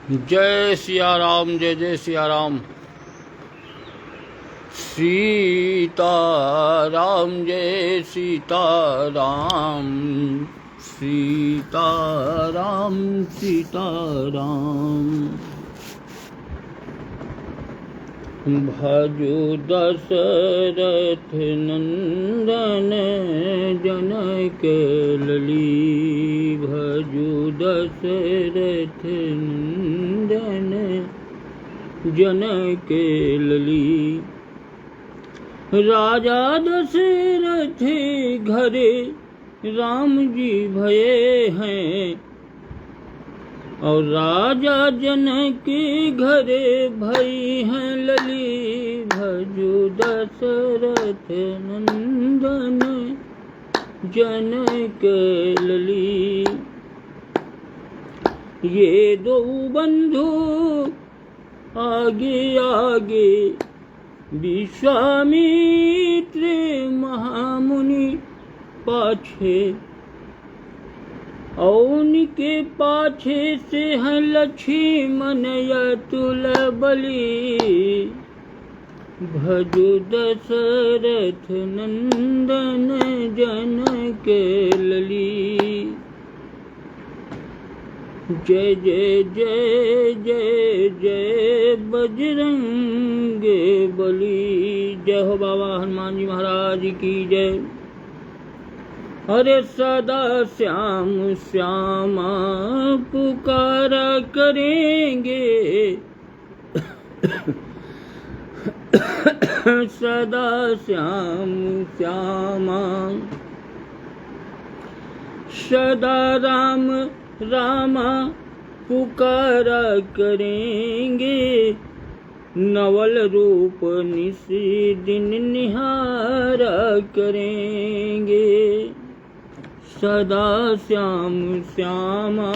जय सिया राम, जय जय सिया राम। सीताराम जय सीताराम, सीताराम सीताराम। भजो दशरथ नंदन जनक लली, भजो दशरथ नंदन जनक लली। राजा दशरथ घरे राम जी भये हैं, और राजा जनक घरे भई हैं लली। भजो दशरथ नंदन जनक लली। ये दो बंधु आगे आगे, विश्वामित्र महामुनि पाछे, और उनके पाछे से हैं लक्ष्मण अतुल बली। भजो दशरथ नंदन जनक लली। जय जय जय जय जय बजरंग बली। जय हो बाबा हनुमान जी महाराज की जय। अरे सदा श्याम श्यामा पुकारा करेंगे, सदा श्याम श्यामा। सदा राम रामा पुकारा करेंगे, नवल रूप निस दिन निहारा करेंगे। सदा श्याम श्यामा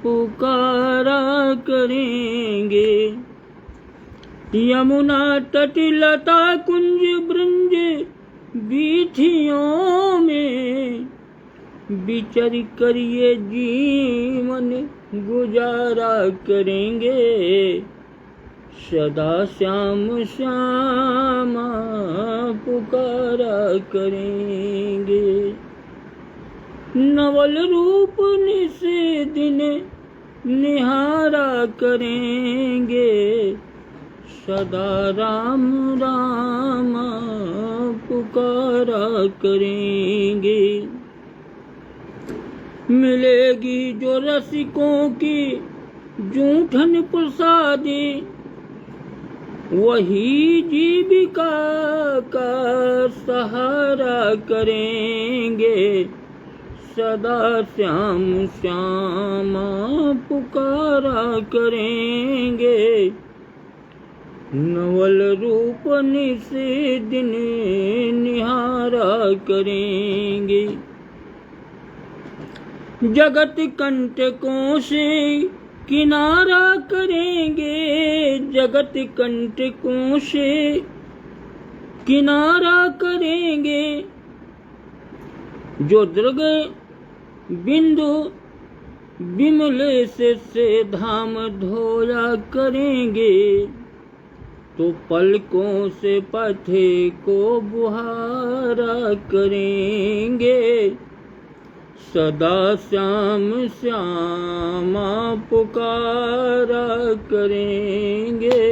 पुकारा करेंगे। यमुना तट लता कुंज ब्रंज बीथियों में, विचर करिए जीवन गुजारा करेंगे। सदा श्याम श्यामा पुकारा करेंगे। नवल रूप निस दिन निहारा करेंगे, सदा राम रामा पुकारा करेंगे। मिलेगी जो रसिकों की जूठन प्रसादी, वही जीविका का सहारा करेंगे। सदा श्याम श्यामा पुकारा करेंगे, नवल रूप निस दिन निहारा करेंगे। जगत कंटकों से किनारा करेंगे, जगत कंटकों से किनारा करेंगे। जो दृग बिंदु विमलेश से धाम धोया करेंगे, तो पलकों से पथे को बुहारा करेंगे। सदा श्याम श्यामा पुकारा करेंगे,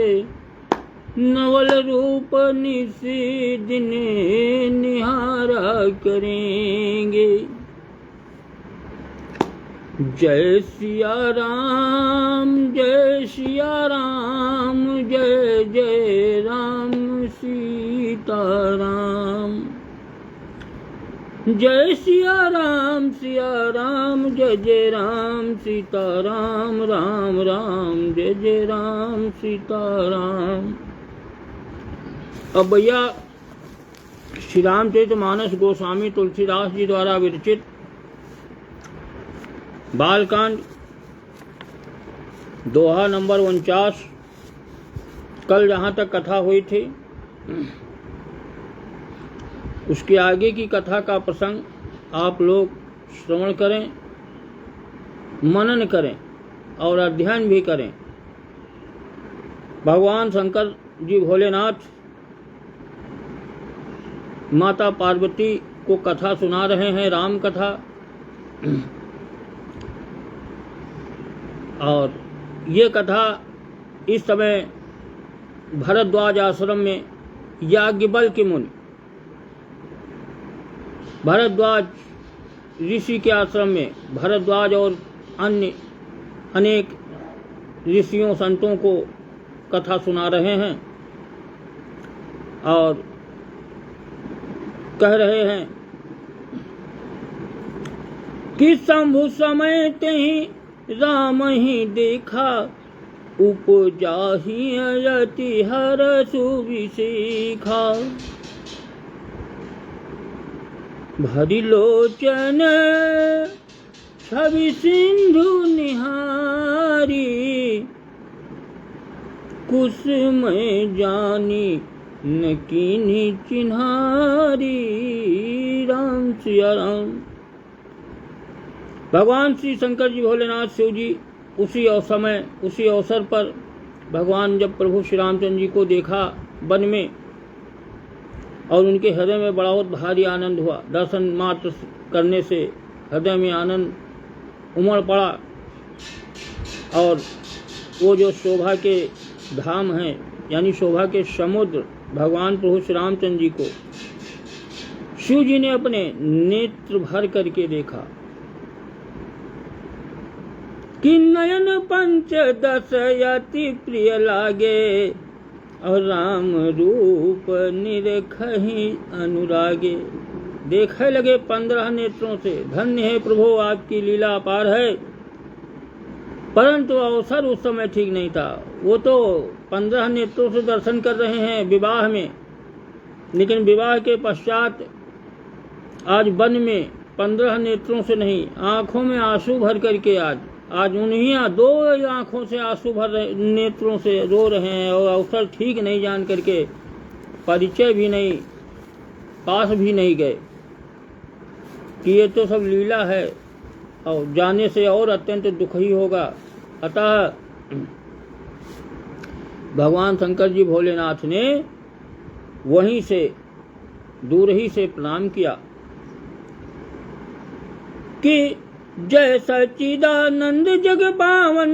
नवल रूप निस दिन निहारा करेंगे। जय सिया राम, जय सिया राम, जय जय राम सीताराम। जय सिया राम, जय जय राम सीताराम, राम राम जय जय राम सीताराम। अब भैया श्री रामचरितमानस गोस्वामी तुलसीदास जी द्वारा विरचित बालकांड दोहा नंबर 49। कल जहाँ तक कथा हुई थी, उसके आगे की कथा का प्रसंग आप लोग श्रवण करें, मनन करें और अध्ययन भी करें। भगवान शंकर जी भोलेनाथ माता पार्वती को कथा सुना रहे हैं, राम कथा। और ये कथा इस समय भरद्वाज आश्रम में याज्ञवल्क्य मुनि, भरद्वाज ऋषि के आश्रम में भरद्वाज और अन्य अनेक ऋषियों संतों को कथा सुना रहे हैं और कह रहे हैं कि शंभु समय तेहि राम ही देखा, उपजा ही अयति हर सुविशेखा। भरि लोचन छवि सिंधु निहारी, कुसुमय जानी न कीन्ही चिन्हारी। राम सिया राम। भगवान श्री शंकर जी भोलेनाथ शिव जी उसी अवसर पर भगवान जब प्रभु श्री रामचंद्र जी को देखा वन में, और उनके हृदय में बड़ा बहुत भारी आनंद हुआ। दर्शन मात्र करने से हृदय में आनंद उमड़ पड़ा। और वो जो शोभा के धाम हैं, यानी शोभा के समुद्र भगवान प्रभु श्री रामचंद्र जी को शिव जी ने अपने नेत्र भर करके देखा कि नयन पंचदश अति प्रिय लागे, और राम रूप निरखहि अनुरागे। देखे लगे 15 नेत्रों से। धन्य है प्रभु, आपकी लीला अपार है। परंतु अवसर उस समय ठीक नहीं था। वो तो 15 नेत्रों से दर्शन कर रहे हैं विवाह में, लेकिन विवाह के पश्चात आज वन में 15 नेत्रों से नहीं, आंखों में आंसू भर करके आज उन्हीं 2 आंखों से आंसू भर नेत्रों से रो रहे हैं। और अवसर ठीक नहीं जान करके परिचय भी नहीं, पास भी नहीं गए कि ये तो सब लीला है, और जाने से और अत्यंत दुख ही होगा। अतः भगवान शंकर जी भोलेनाथ ने वहीं से दूर ही से प्रणाम किया कि जय सच्चिदानंद जग पावन,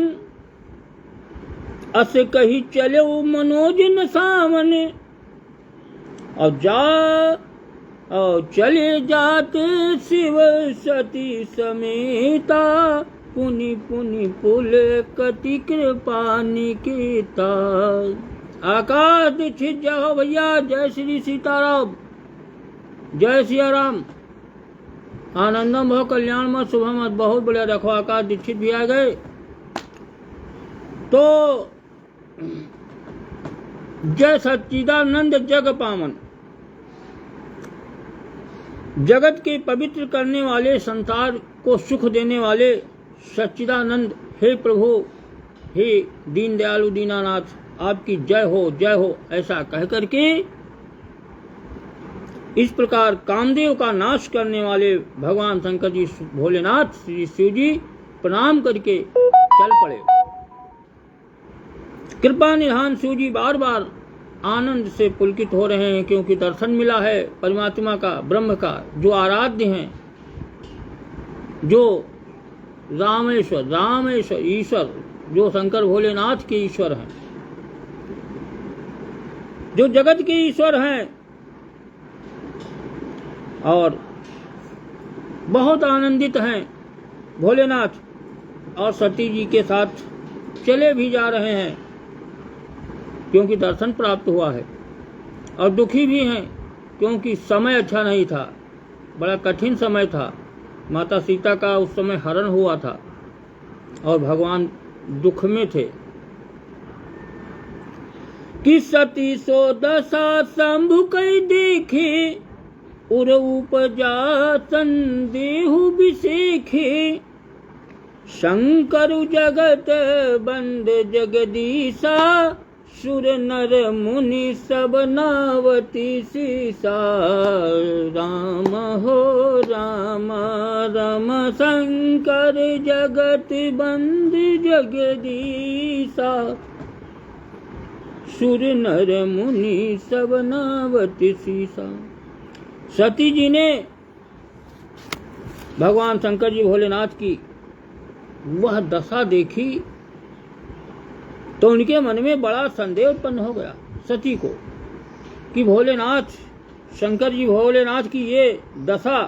अस कही चले मनोज न सावन। और चले जाते शिव सती समेता, पुनि पुनि पुल कति कृपा निकेता। आकाश दीक्षित जय हो भैया। जय श्री सीताराम, जय सिया राम। आनंदम भव कल्याण मत शुभम मत। बहुत बढ़िया। देखो आकाश दीक्षित भी आ गए। तो जय सच्चिदानंद जग पावन, जगत के पवित्र करने वाले, संसार को सुख देने वाले सच्चिदानंद, हे प्रभु, हे दीन दयालु दीनानाथ, आपकी जय हो, ऐसा कह करके इस प्रकार कामदेव का नाश करने वाले भगवान शंकर जी भोलेनाथ श्री शिव जी प्रणाम करके चल पड़े। कृपा निधान शिव जी बार बार आनंद से पुलकित हो रहे हैं, क्योंकि दर्शन मिला है परमात्मा का, ब्रह्म का, जो आराध्य हैं, जो रामेश्वर ईश्वर, जो शंकर भोलेनाथ के ईश्वर हैं, जो जगत के ईश्वर हैं। और बहुत आनंदित हैं भोलेनाथ, और सती जी के साथ चले भी जा रहे हैं, क्योंकि दर्शन प्राप्त हुआ है। और दुखी भी हैं, क्योंकि समय अच्छा नहीं था, बड़ा कठिन समय था। माता सीता का उस समय हरण हुआ था और भगवान दुख में थे। कि सती सो दशा शंभु कई देखे, उर उपजा संदेहु विशेखे। शंकर जगत बंद जगदीशा, सुर नर मुनि सब नावती सीसा। राम हो राम रम शंकर जगत बंद जगदीशा। सुर नर मुनि सब नावत सीसा। सती जी ने भगवान शंकर जी भोलेनाथ की वह दशा देखी तो उनके मन में बड़ा संदेह उत्पन्न हो गया सती को कि भोलेनाथ, शंकर जी भोलेनाथ की ये दशा।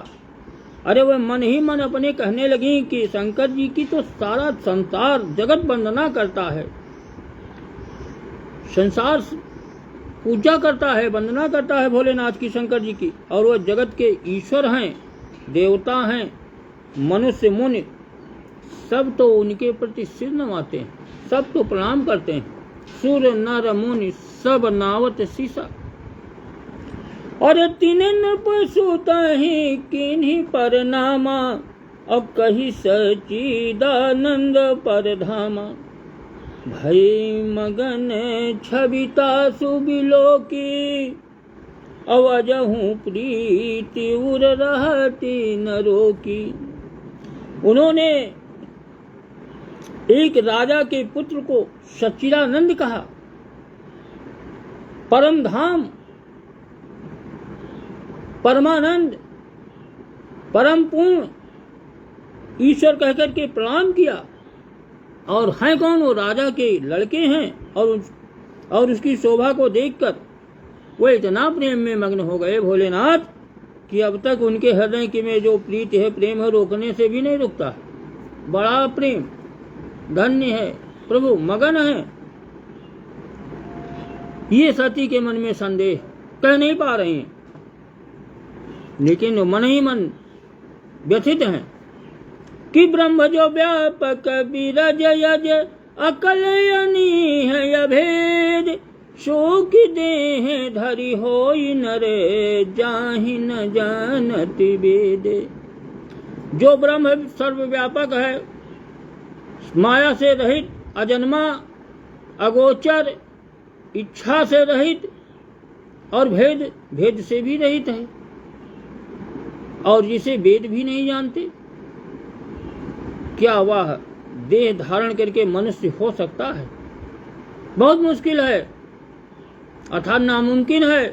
अरे वह मन ही मन अपने कहने लगी कि शंकर जी की तो सारा संसार जगत वंदना करता है, संसार पूजा करता है, वंदना करता है भोलेनाथ की, शंकर जी की, और वह जगत के ईश्वर हैं, देवता हैं, मनुष्य मुनि सब तो उनके प्रति सिर नवाते हैं, सब तो प्रणाम करते हैं। सुर नर मुनि सब नावत सीसा। और तिन पशुतहि किन्हीं पर नामा, अब कही सच्चिदानंद पर धामा। भई मगन छविता सुबिलोकी, अवजहूँ प्रीति उर रहती नरों की। उन्होंने एक राजा के पुत्र को सच्चिदानंद कहा, परम धाम, परमानंद, परम पूर्ण ईश्वर कहकर के प्रणाम किया। और हैं कौन? वो राजा के लड़के हैं। और उसकी शोभा को देखकर वो इतना प्रेम में मग्न हो गए भोलेनाथ कि अब तक उनके हृदय की में जो प्रीति है, प्रेम है, रोकने से भी नहीं रुकता। बड़ा प्रेम, धन्य है प्रभु, मगन है। ये सती के मन में संदेह कह नहीं पा रहे हैं, लेकिन मन ही मन व्यथित हैं कि ब्रह्म जो व्यापक विरज यज, अकलयनी है अभेद। शोक देह धरि होई नरे, जाहि न जानति वेद। जो ब्रह्म सर्वव्यापक है, माया से रहित, अजन्मा, अगोचर, इच्छा से रहित और भेद से भी रहित है, और जिसे वेद भी नहीं जानते, क्या वह देह धारण करके मनुष्य हो सकता है? बहुत मुश्किल है, अर्थात नामुमकिन है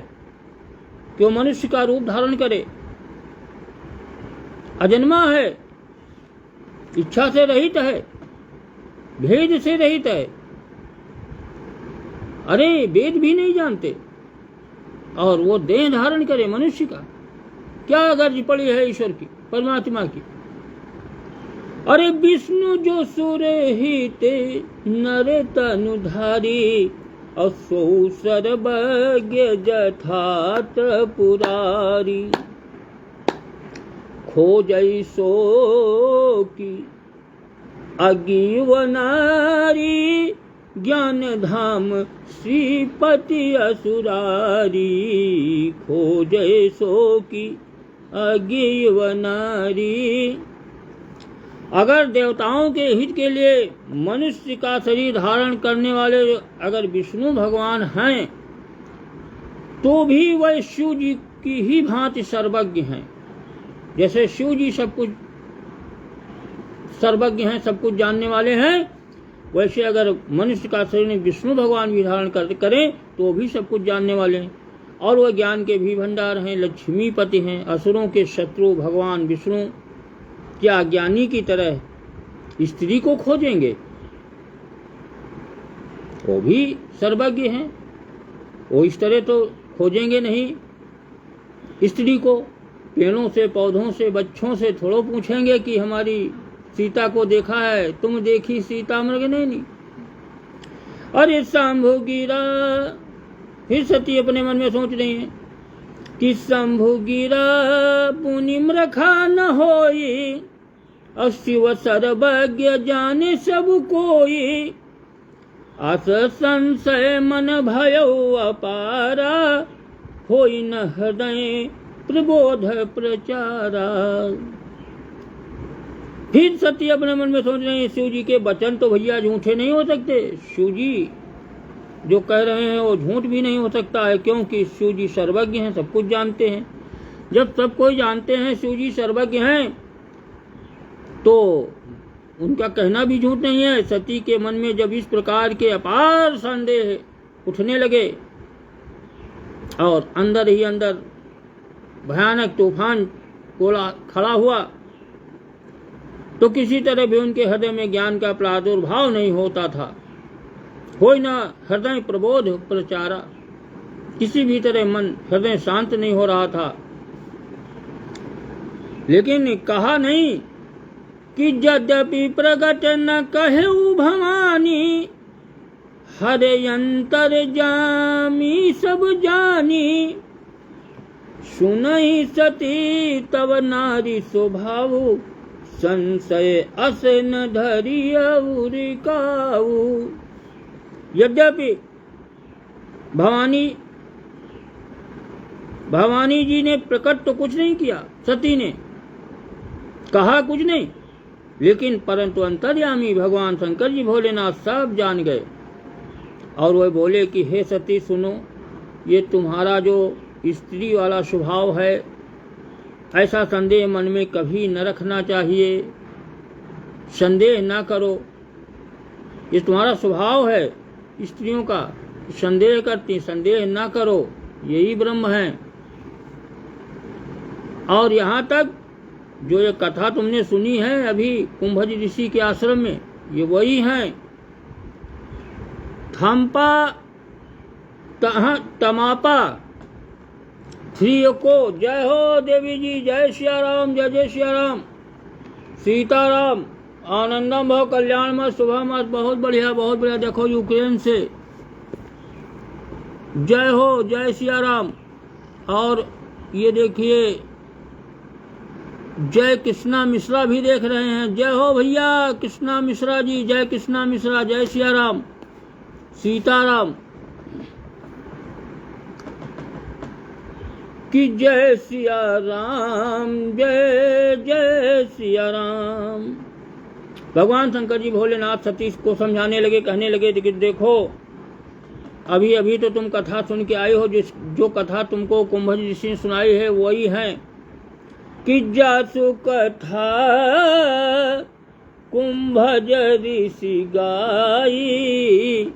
कि वो मनुष्य का रूप धारण करे। अजन्मा है, इच्छा से रहित है, भेद से रहित है। अरे वेद भी नहीं जानते और वो देह धारण करे मनुष्य का, क्या गर्ज पड़ी है ईश्वर की, परमात्मा की। अरे विष्णु जो सुर ही ते नर तनुधारी, असो सर्वज्ञ जथात पुरारी। खोजै सो की अगीव नारी, ज्ञान धाम श्रीपति असुरारी। खोजै सो की अगीव नारी। अगर देवताओं के हित के लिए मनुष्य का शरीर धारण करने वाले अगर विष्णु भगवान हैं, तो भी वह शिव जी की ही भांति सर्वज्ञ हैं। जैसे शिव जी सब कुछ सर्वज्ञ हैं, सब कुछ जानने वाले हैं, वैसे अगर मनुष्य का शरीर विष्णु भगवान भी धारण करें तो भी सब कुछ जानने वाले हैं। और वह ज्ञान के भी भंडार हैं, लक्ष्मीपति हैं, असुरों के शत्रु भगवान विष्णु क्या ज्ञानी की तरह स्त्री को खोजेंगे? वो भी सर्वज्ञ हैं, वो इस तरह तो खोजेंगे नहीं स्त्री को। पेड़ों से, पौधों से, बच्चों से थोड़ो पूछेंगे कि हमारी सीता को देखा है, तुम देखी सीता? मृग नहीं। अरे शंभु गिरा, फिर सती अपने मन में सोच रही हैं कि शंभु गिरा पुनि मृखा न होई, और शिव सर्वज्ञ जाने सब कोई। अस संशय मन भयो अपारा, होई न हृदय प्रबोध प्रचारा। फिर सती अपने मन में सोच रहे हैं, शिव जी के वचन तो भैया झूठे नहीं हो सकते। शिव जी जो कह रहे हैं वो झूठ भी नहीं हो सकता है, क्योंकि शिव जी सर्वज्ञ हैं, सब कुछ जानते हैं। जब सब कोई जानते हैं शिव जी सर्वज्ञ हैं, तो उनका कहना भी झूठ नहीं है। सती के मन में जब इस प्रकार के अपार संदेह उठने लगे और अंदर ही अंदर भयानक तूफान खड़ा हुआ, तो किसी तरह भी उनके हृदय में ज्ञान का प्रादुर्भाव नहीं होता था। कोई न हृदय प्रबोध प्रचारा, किसी भी तरह मन हृदय शांत नहीं हो रहा था। लेकिन कहा नहीं कि यद्यपि प्रगट न कहु भवानी, हरे अंतर जामी सब जानी। सुनहि सती तब नारी स्वभाव, संशय अस न धरियउ रिकाऊ। यद्यपि भवानी जी ने प्रकट तो कुछ नहीं किया, सती ने कहा कुछ नहीं, लेकिन परंतु अंतर्यामी भगवान शंकर जी भोलेनाथ सब जान गए और वह बोले कि हे सती सुनो, ये तुम्हारा जो स्त्री वाला स्वभाव है, ऐसा संदेह मन में कभी न रखना चाहिए, संदेह ना करो। ये तुम्हारा स्वभाव है स्त्रियों का, संदेह करती, संदेह ना करो, यही ब्रह्म है। और यहाँ तक जो ये कथा तुमने सुनी है अभी कुंभज ऋषि के आश्रम में, ये वही है। थम्पा तमापा श्री को जय हो देवी जी, जय सिया राम, जय जय सिया राम, सीताराम, आनंदम भव, कल्याण मत, शुभ मत। बहुत बढ़िया, बहुत बढ़िया। देखो यूक्रेन से जय हो, जय सिया राम। और ये देखिए जय कृष्णा मिश्रा भी देख रहे हैं, जय हो भैया कृष्णा मिश्रा जी, जय कृष्णा मिश्रा, जय सिया राम, सीताराम कि जय सिया राम, जय जय सिया राम। भगवान शंकर जी भोलेनाथ सतीश को समझाने लगे, कहने लगे कि देखो अभी अभी तो तुम कथा सुन के आए हो, जो कथा तुमको कुंभज ऋषि ने सुनाई है वही है कि जासु कथा कुंभज ऋषि गाई,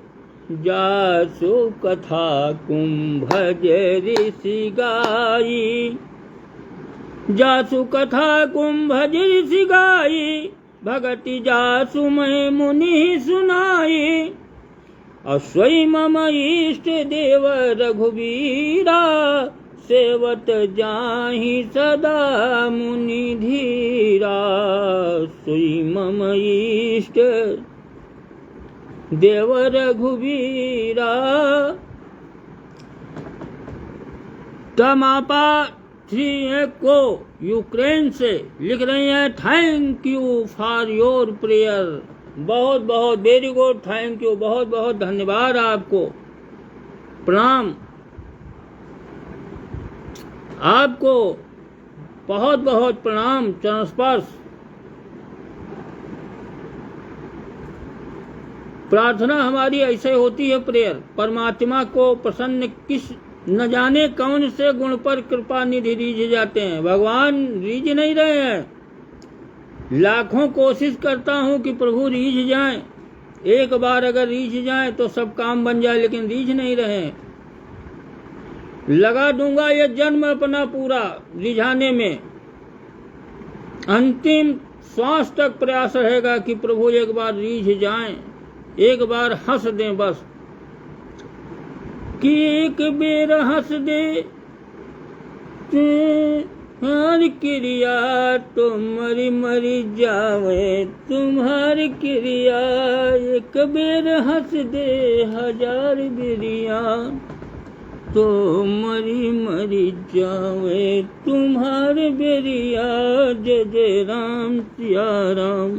जासु कथा कुंभज ऋषि गाई, जासु कथा कुंभज ऋषि गाई, भगति जासु मैं मुनि सुनाई। अश्वई मम इष्ट देव रघुवीरा, सेवत जाहि सदा मुनि धीरा। सोई मम इष्ट देव रघुवीरा। तमापा थ्री को यूक्रेन से लिख रही हैं, thank you for your prayer. बहुत बहुत वेरी गुड, थैंक यू, बहुत बहुत धन्यवाद आपको, प्रणाम आपको, बहुत बहुत प्रणाम, चरण स्पर्श। प्रार्थना हमारी ऐसे होती है प्रेयर, परमात्मा को प्रसन्न किस न जाने कौन से गुण पर कृपा निधि रीझ जाते हैं। भगवान रीझ नहीं रहे हैं, लाखों कोशिश करता हूं कि प्रभु रीझ जाएं, एक बार अगर रीझ जाएं तो सब काम बन जाए, लेकिन रीझ नहीं रहे। लगा दूंगा ये जन्म अपना पूरा रिझाने में, अंतिम श्वास तक प्रयास रहेगा कि प्रभु एक बार रीझ जाएं, एक बार हंस दें बस, कि एक बेर हंस दे तुम्हारी क्रिया, तुम मरी मरी जावे तुम्हारी क्रिया। एक बेर हंस दे हजार बेरिया, तो मरी मरी जावे तुम्हारे बेरिया। जय जय राम सिया राम।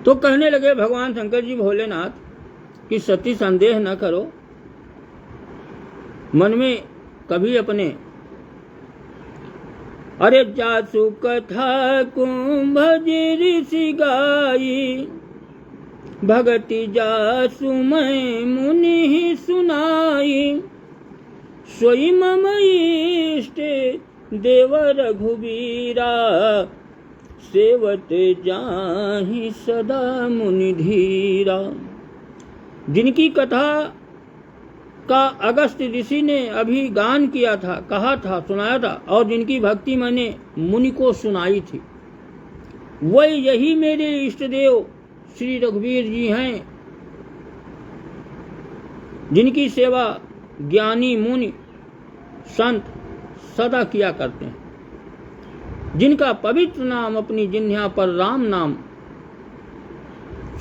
तो कहने लगे भगवान शंकर जी भोलेनाथ कि सती संदेह न करो, मन में कभी अपने, अरे जासु कथा कुंभज ऋषि गाई, भगति जासु मैं मुनि सुनाई। सोई मम इष्ट देव रघुवीरा, सेवत जाहि सदा मुनि धीरा। जिनकी कथा का अगस्त ऋषि ने अभी गान किया था, कहा था, सुनाया था, और जिनकी भक्ति मैंने मुनि को सुनाई थी, वही यही मेरे इष्ट देव श्री रघुवीर जी हैं, जिनकी सेवा ज्ञानी मुनि संत सदा किया करते हैं, जिनका पवित्र नाम अपनी जिह्वा पर राम नाम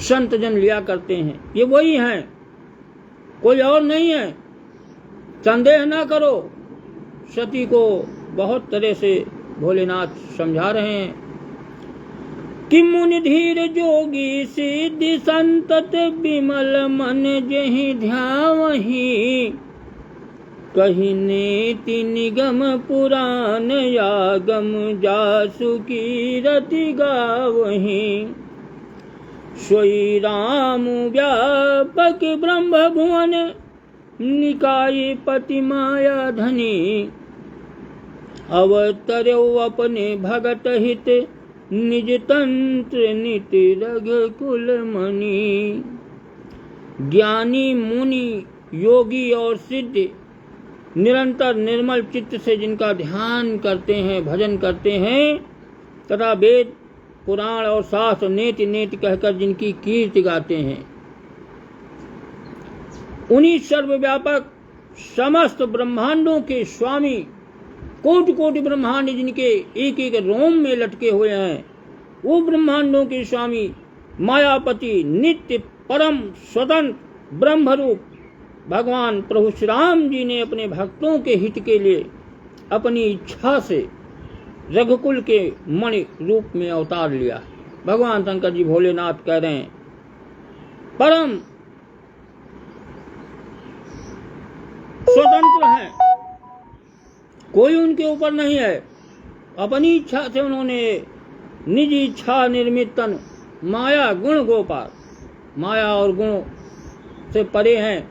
संत जन लिया करते हैं। ये वही हैं, कोई और नहीं है। संदेह ना करो। सती को बहुत तरह से भोलेनाथ समझा रहे हैं कि मुनि धीर जोगी सिद्धि संतत विमल मन जहि ध्यावहि। कही नीति निगम पुराण यागम जासु कीरति गावहि। सोई राम व्यापक ब्रह्म भुवन निकाय पति माया धनी। अवतरो अपने भगत हित निज तंत्र नित रघुकुल मणि। ज्ञानी मुनि योगी और सिद्ध निरंतर निर्मल चित्त से जिनका ध्यान करते हैं, भजन करते हैं, तथा वेद पुराण और शास्त्र नेति नेति कहकर जिनकी कीर्ति गाते हैं, उन्हीं सर्वव्यापक समस्त ब्रह्मांडों के स्वामी, कोटि कोटि ब्रह्मांड जिनके एक एक रोम में लटके हुए हैं, वो ब्रह्मांडों के स्वामी मायापति नित्य परम स्वतंत्र ब्रह्मरूप भगवान प्रभु श्री राम जी ने अपने भक्तों के हित के लिए अपनी इच्छा से रघुकुल के मणि रूप में अवतार लिया। भगवान शंकर जी भोलेनाथ कह रहे हैं परम स्वतंत्र हैं, कोई उनके ऊपर नहीं है। अपनी इच्छा से उन्होंने निज इच्छा निर्मित तन माया गुण गोपाल, माया और गुणों से परे हैं।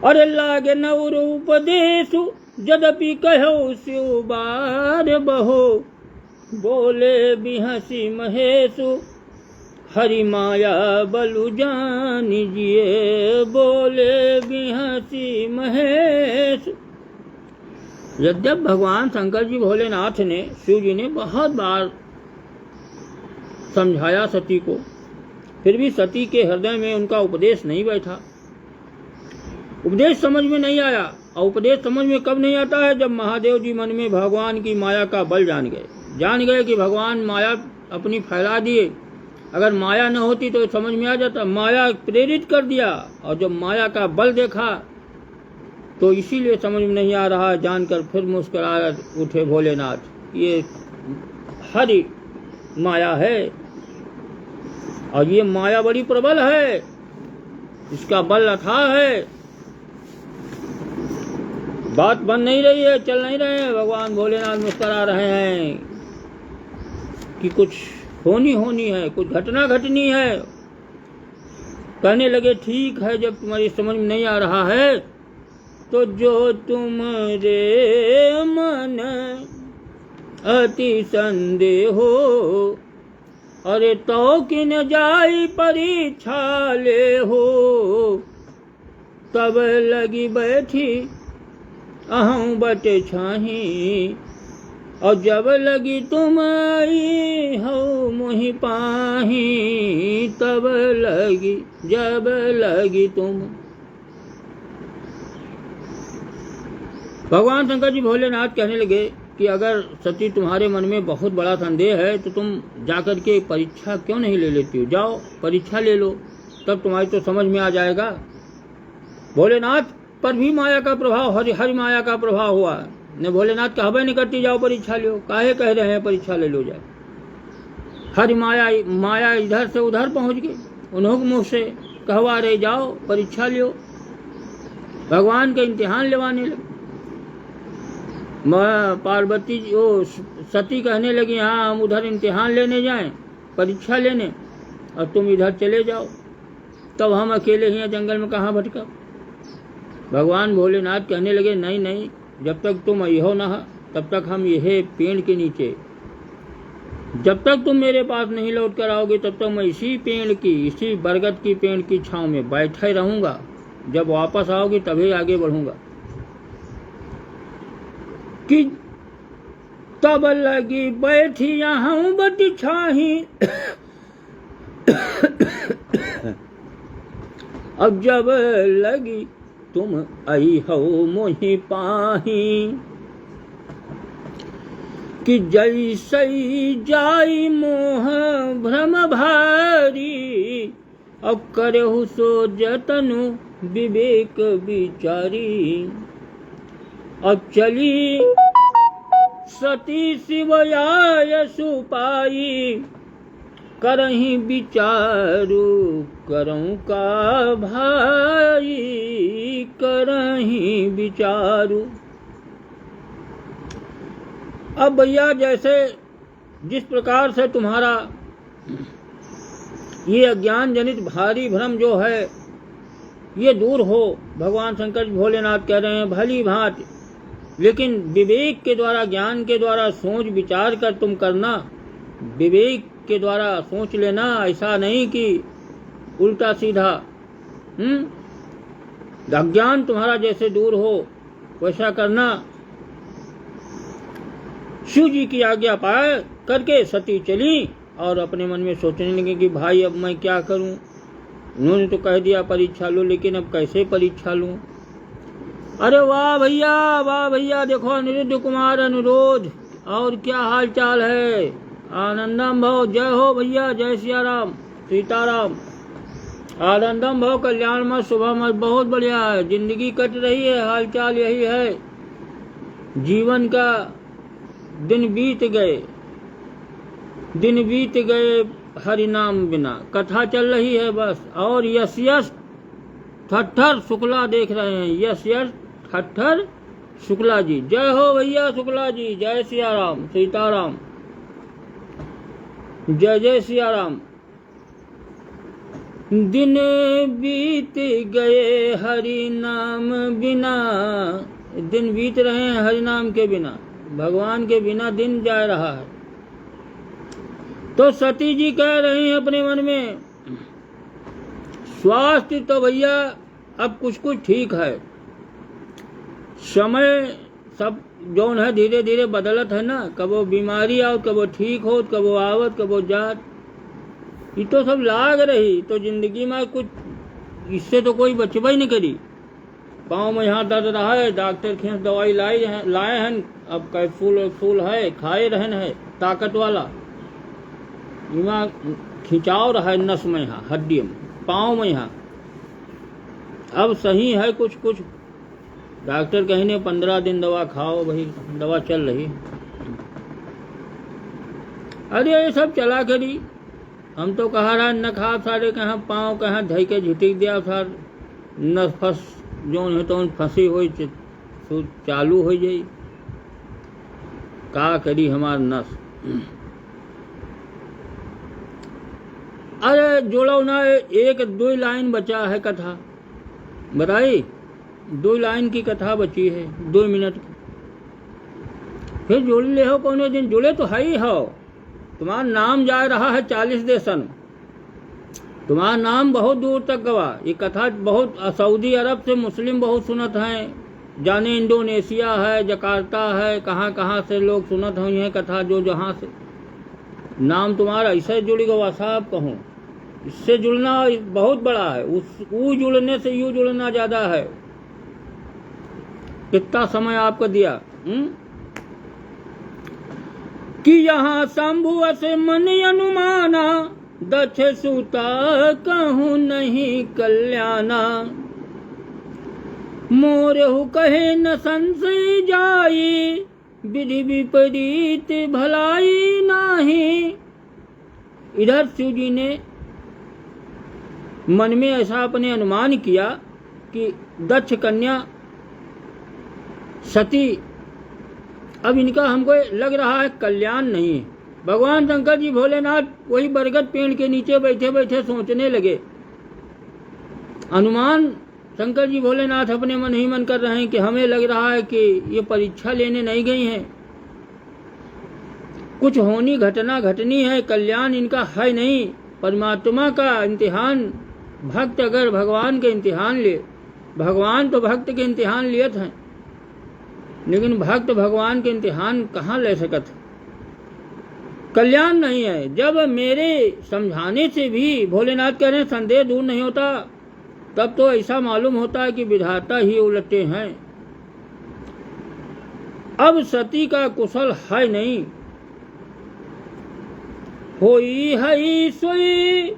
अरे लागे नव रूप देसु यद्यपि कहो शिव बार बहो। बोले बिहसी महेशु हरि माया बलु जानिजिए। बोले बिहसी महेश। यद्यप भगवान शंकर जी भोलेनाथ ने, शिव जी ने बहुत बार समझाया सती को, फिर भी सती के हृदय में उनका उपदेश नहीं बैठा, उपदेश समझ में नहीं आया। और उपदेश समझ में कब नहीं आता है? जब महादेव जी मन में भगवान की माया का बल जान गए कि भगवान माया अपनी फैला दिए। अगर माया न होती तो समझ में आ जाता, माया प्रेरित कर दिया, और जब माया का बल देखा तो इसीलिए समझ में नहीं आ रहा। जानकर फिर मुस्कुरा उठे भोलेनाथ, ये हरि माया है, और ये माया बड़ी प्रबल है, इसका बल अथाह है। बात बन नहीं रही है, चल नहीं रहे हैं। भगवान भोलेनाथ मुस्कुरा रहे हैं कि कुछ होनी है, कुछ घटना घटनी है। कहने लगे ठीक है, जब तुम्हारी समझ में नहीं आ रहा है तो जो तुम्हारे मन अति संदेह हो, अरे तो किन जाई परीक्षा ले हो। तब लगी बैठी अहं बट छाही, और जब लगी तुम आई हो मोहि पाही। तब लगी जब लगी तुम। भगवान शंकर जी भोलेनाथ कहने लगे कि अगर सती तुम्हारे मन में बहुत बड़ा संदेह है तो तुम जाकर के परीक्षा क्यों नहीं ले लेती हो? जाओ परीक्षा ले लो, तब तुम्हारी तो समझ में आ जाएगा। भोलेनाथ पर भी माया का प्रभाव, हरि माया का प्रभाव हुआ ने। भोलेनाथ कहबे नहीं करती जाओ परीक्षा लो, काहे कह रहे हैं परीक्षा ले लो जाए। हरि माया इधर से उधर पहुंच गई, उन्होंने मुंह से कहवा रहे जाओ परीक्षा लो। भगवान का इम्तिहान लेवाने लगे। पार्वती जी सती कहने लगी हाँ हम उधर इम्तिहान लेने जाएं, परीक्षा लेने, और तुम इधर चले जाओ, तब हम अकेले ही जंगल में कहाँ भटका। भगवान भोलेनाथ कहने लगे नहीं, जब तक तुम अहो न तब तक हम यह पेड़ के नीचे जब तक तुम मेरे पास नहीं लौट कर आओगे तब तक मैं इसी पेड़ की, इसी बरगद की पेड़ की छांव में बैठा रहूंगा। जब वापस आओगे तभी आगे बढ़ूंगा। कि तब लगी बैठी यहाँ बट छाही, अब जब लगी तुम आई हो मोहि पाही। कि जैसे जाई मोह भ्रम भारी, अब करहु सो जतनु विवेक विचारी। अब चली सती शिवयाय सुपाई, करहीं विचारू करऊं का भाई, करहीं विचारू। अब भैया जैसे जिस प्रकार से तुम्हारा ये अज्ञान जनित भारी भ्रम जो है ये दूर हो, भगवान शंकर भोलेनाथ कह रहे हैं भली भांति, लेकिन विवेक के द्वारा, ज्ञान के द्वारा सोच विचार कर तुम करना। विवेक के द्वारा सोच लेना, ऐसा नहीं कि उल्टा सीधा। अज्ञान तुम्हारा जैसे दूर हो वैसा करना। शिव जी की आज्ञा पाए करके सती चली और अपने मन में सोचने लगे कि भाई अब मैं क्या करूं। उन्होंने तो कह दिया परीक्षा लो, लेकिन अब कैसे परीक्षा लूं। अरे वाह भैया, देखो अनिरुद्ध कुमार अनुरोध, और क्या हाल चाल है। आनंदम भव, जय हो भैया, जय सिया राम सीताराम। आनंदम भव, कल्याण मत, शुभ मत, बहुत बढ़िया है। जिंदगी कट रही है, हाल चाल यही है। जीवन का दिन बीत गए हरि नाम बिना। कथा चल रही है बस। और यश ठट्ठर शुक्ला देख रहे हैं, यश ठट्ठर शुक्ला जी, जय हो भैया शुक्ला जी, जय सिया राम सीताराम, जय जय सिया राम। दिन बीत गए हरि नाम बिना, दिन बीत रहे हैं हरि नाम के बिना, भगवान के बिना दिन जा रहा है। तो सती जी कह रही हैं अपने मन में, स्वास्थ्य तो भैया अब कुछ ठीक है, समय सब जौन है धीरे धीरे बदलत है ना। कबो बीमारी आओ, कबो ठीक हो, कबो आवत, कबो जात, ये तो सब लाग रही। तो जिंदगी में कुछ इससे तो कोई बचबा ही नहीं करी। पाँव में यहाँ दर्द रहा है, डॉक्टर खींच दवाई लाए हैं, अब कैप्सूल है, खाए रहन है ताकत वाला। यहाँ खिंचाव रहा है नस में, यहाँ हड्डी में, पाँव में यहाँ। अब सही है कुछ डॉक्टर कहीं 15 दिन दवा खाओ, भाई दवा चल रही। अरे ये सब चला करी, हम तो कहा रहा न खा सारे, कहाँ पाँव कहाँ धई के झिटिक दिया सार, न फंस जौन है तो फंसी हो चालू हो जाई। का करी हमार नस। अरे जोड़ो ना, एक दो लाइन बचा है कथा, बताई 2 लाइन की कथा बची है, 2 मिनट की। फिर जुड़ ले हो, कौन दिन जुड़े तो है ही हो। तुम्हारा नाम जा रहा है 40 देशन, तुम्हारा नाम बहुत दूर तक गवा। ये कथा बहुत सऊदी अरब से मुस्लिम बहुत सुनत हैं, जाने इंडोनेशिया है, जकार्ता है, कहाँ कहाँ से लोग सुनत हुई हैं कथा, जो जहाँ से। नाम तुम्हारा ऐसे जुड़ गवा साहब, कहूँ इससे जुड़ना बहुत बड़ा है, वो जुड़ने से यूँ जुड़ना ज्यादा है। कितना समय आपको दिया। कि यहाँ शंभु से मन अनुमाना, दक्ष सुता कहूँ नहीं कल्याणा। मोरहु कहे न संशय जाई, विधि विपरीत भलाई नाही। इधर शिव जी ने मन में ऐसा अपने अनुमान किया कि दक्ष कन्या सती, अब इनका हमको लग रहा है कल्याण नहीं है। भगवान शंकर जी भोलेनाथ वही बरगद पेड़ के नीचे बैठे बैठे सोचने लगे। अनुमान शंकर जी भोलेनाथ अपने मन ही मन कर रहे हैं कि हमें लग रहा है कि ये परीक्षा लेने नहीं गई हैं, कुछ होनी घटना घटनी है, कल्याण इनका है नहीं। परमात्मा का इम्तिहान भक्त अगर भगवान के इम्तिहान ले, भगवान तो भक्त के इम्तिहान लियत हैं, लेकिन भक्त भगवान के इम्तिहान कहाँ ले सकत है? कल्याण नहीं है। जब मेरे समझाने से भी भोलेनाथ कह रहे हैं संदेह दूर नहीं होता, तब तो ऐसा मालूम होता है कि विधाता ही उलटे हैं। अब सती का कुशल है नहीं, होई है सोई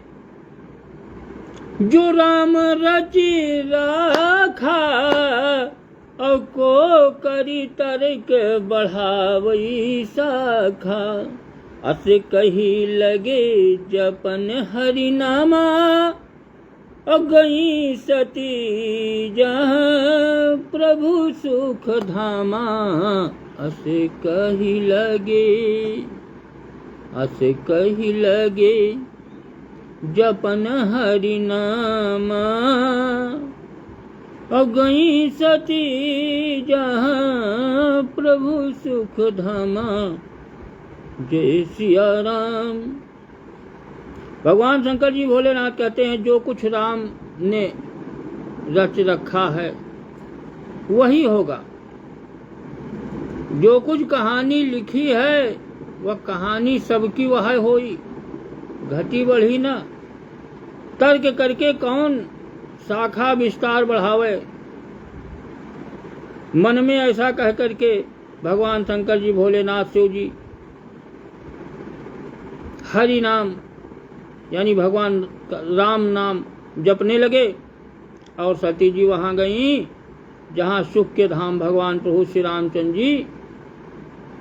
जो राम रचि राखा, और को करी तर्क बढ़ावई शाखा। अस कही लगे जपन हरि नामा, और गई सती जहाँ प्रभु सुख धामा। अस कही लगे जपन हरि नामा, और गई सती जहाँ प्रभु सुख धामा। जय सिया राम। भगवान शंकर जी भोलेनाथ कहते हैं जो कुछ राम ने रच रखा है वही होगा। जो कुछ कहानी लिखी है वह कहानी सबकी वह होई, घटी बढ़ी ना। तर्क करके कौन शाखा विस्तार बढ़ावे। मन में ऐसा कह करके भगवान शंकर जी भोलेनाथ शिव जी हरि नाम यानी भगवान राम नाम जपने लगे, और सती जी वहां गई जहां सुख के धाम भगवान प्रभु श्री रामचंद्र जी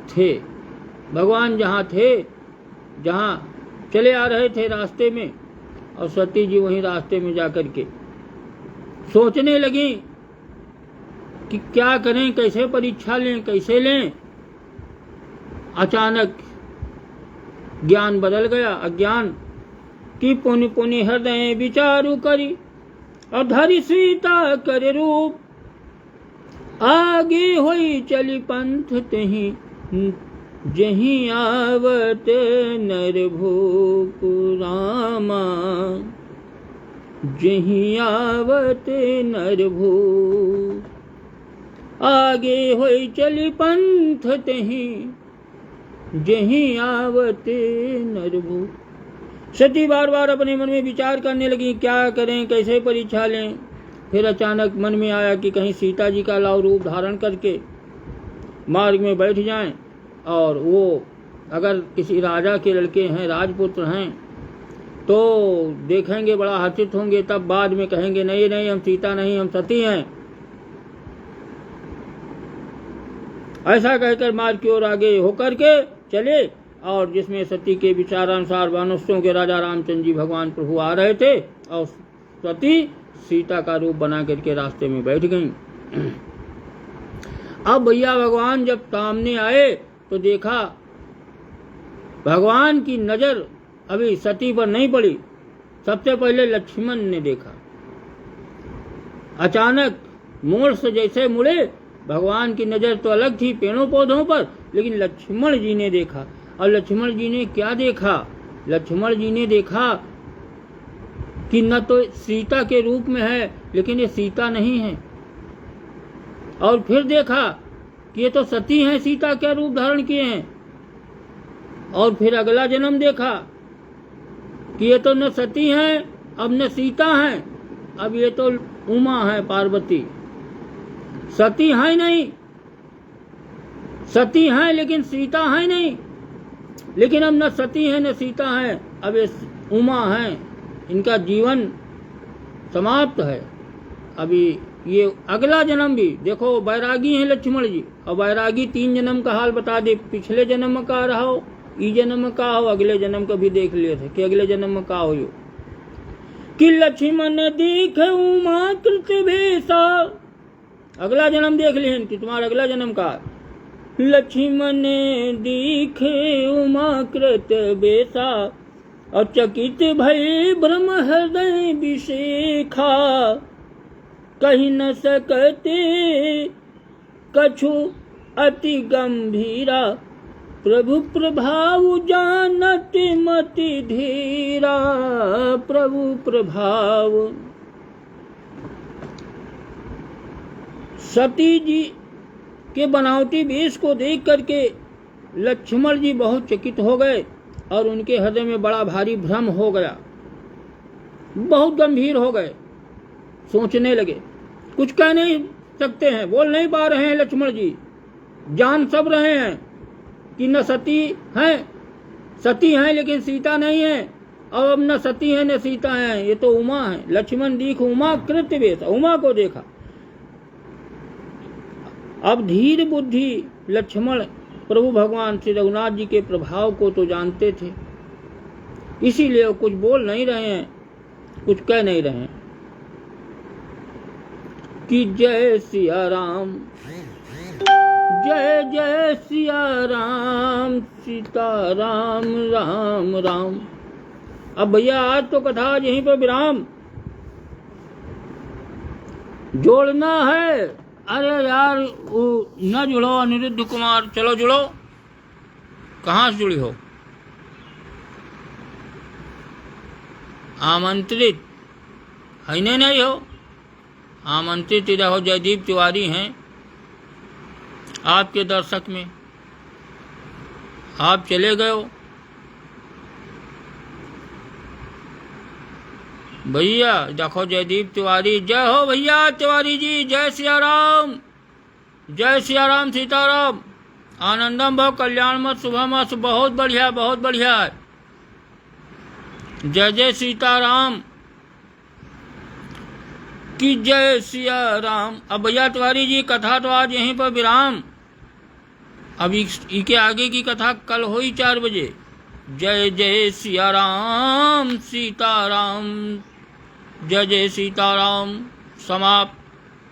थे। भगवान जहां थे, जहां चले आ रहे थे रास्ते में, और सती जी वहीं रास्ते में जाकर के सोचने लगी कि क्या करें, कैसे परीक्षा लें, कैसे लें। अचानक ज्ञान बदल गया, अज्ञान की पुनि पुनि हृदय विचारु करी, और धरि सीता करे रूप। आगे होई चली पंथ तही, जहीं आवत नर भूप रामा। जहीं आवत नर भूप, आगे होई चली पंथ तही, जहीं आवत नर भूप। सती बार बार अपने मन में विचार करने लगी क्या करें, कैसे परीक्षा लें। फिर अचानक मन में आया कि कहीं सीता जी का लाव रूप धारण करके मार्ग में बैठ जाएं, और वो अगर किसी राजा के लड़के हैं, राजपुत्र हैं, तो देखेंगे बड़ा हर्षित होंगे, तब बाद में कहेंगे नहीं नहीं हम सीता नहीं, हम सती हैं। ऐसा कहकर मार्ग की ओर आगे होकर के चले, और जिसमें सती के विचारानुसार वानरों के राजा रामचंद्र जी भगवान प्रभु आ रहे थे, और सती सीता का रूप बना करके रास्ते में बैठ गईं। अब भैया भगवान जब सामने आए तो देखा भगवान की नजर अभी सती पर नहीं पड़ी, सबसे पहले लक्ष्मण ने देखा। अचानक मोड़ से जैसे मुड़े, भगवान की नजर तो अलग थी पेड़ों पौधों पर, लेकिन लक्ष्मण जी ने देखा। और लक्ष्मण जी ने क्या देखा? लक्ष्मण जी ने देखा कि न तो सीता के रूप में है, लेकिन ये सीता नहीं है। और फिर देखा कि ये तो सती हैं, सीता क्या रूप धारण किए हैं। और फिर अगला जन्म देखा कि ये तो न सती हैं, अब न सीता हैं, अब ये तो उमा है, पार्वती। सती है नहीं, सती हैं लेकिन सीता है नहीं। लेकिन अब न सती है न सीता है, अब ये उमा है, इनका जीवन समाप्त है। अभी ये अगला जन्म भी देखो, बैरागी हैं लक्ष्मण जी, और बैरागी 3 जन्म का हाल बता दे, पिछले जन्म का रहा हो, ई जन्म का हो, अगले जन्म का भी देख लिए थे कि अगले जन्म का हो। कि लक्ष्मण देख उमा कृत भेसा, अगला जन्म देख लें कि तुम्हारा अगला जन्म का। लक्ष्मण देखे उमा कृत बेसा, और चकित भय ब्रह्म हृदय विशेखा। कही न सकते कछु अति गंभीरा, प्रभु प्रभाव जानत मति धीरा, प्रभु प्रभाव। सती जी के बनावटी वेश को देख करके लक्ष्मण जी बहुत चकित हो गए और उनके हृदय में बड़ा भारी भ्रम हो गया, बहुत गंभीर हो गए। सोचने लगे, कुछ कह नहीं सकते हैं, बोल नहीं पा रहे हैं लक्ष्मण जी, जान सब रहे हैं कि न सती हैं लेकिन सीता नहीं है, और अब न सती है न सीता है, ये तो उमा है। लक्ष्मण दीख उमा कृत्य वेश, उमा को देखा। अब धीर बुद्धि लक्ष्मण प्रभु भगवान श्री रघुनाथ जी के प्रभाव को तो जानते थे, इसीलिए वो कुछ बोल नहीं रहे हैं, कुछ कह नहीं रहे हैं कि जय सिया राम, जय जय सिया राम, सीता राम राम राम। अब भैया आज तो कथा यहीं पर विराम, जोड़ना है। अरे यार न जुड़ो अनिरुद्ध कुमार, चलो जुड़ो। कहाँ से जुड़ी हो? आमंत्रित है नहीं हो? आमंत्रित इधर हो, जयदीप तिवारी हैं आपके दर्शक में, आप चले गए हो। भैया देखो जयदीप तिवारी, जय हो भैया तिवारी जी, जय सिया राम, जय सिया राम, सीताराम, आनंदम भव कल्याण मत शुभम मत। बहुत बढ़िया, बहुत बढ़िया, जय जय सीताराम की जय सिया राम। अब भैया तिवारी जी कथा तो आज यहीं पर विराम, अब इसके आगे की कथा कल हो ही 4 बजे। जय जय सिया राम, सीताराम, जय जय सीताराम, समाप्त।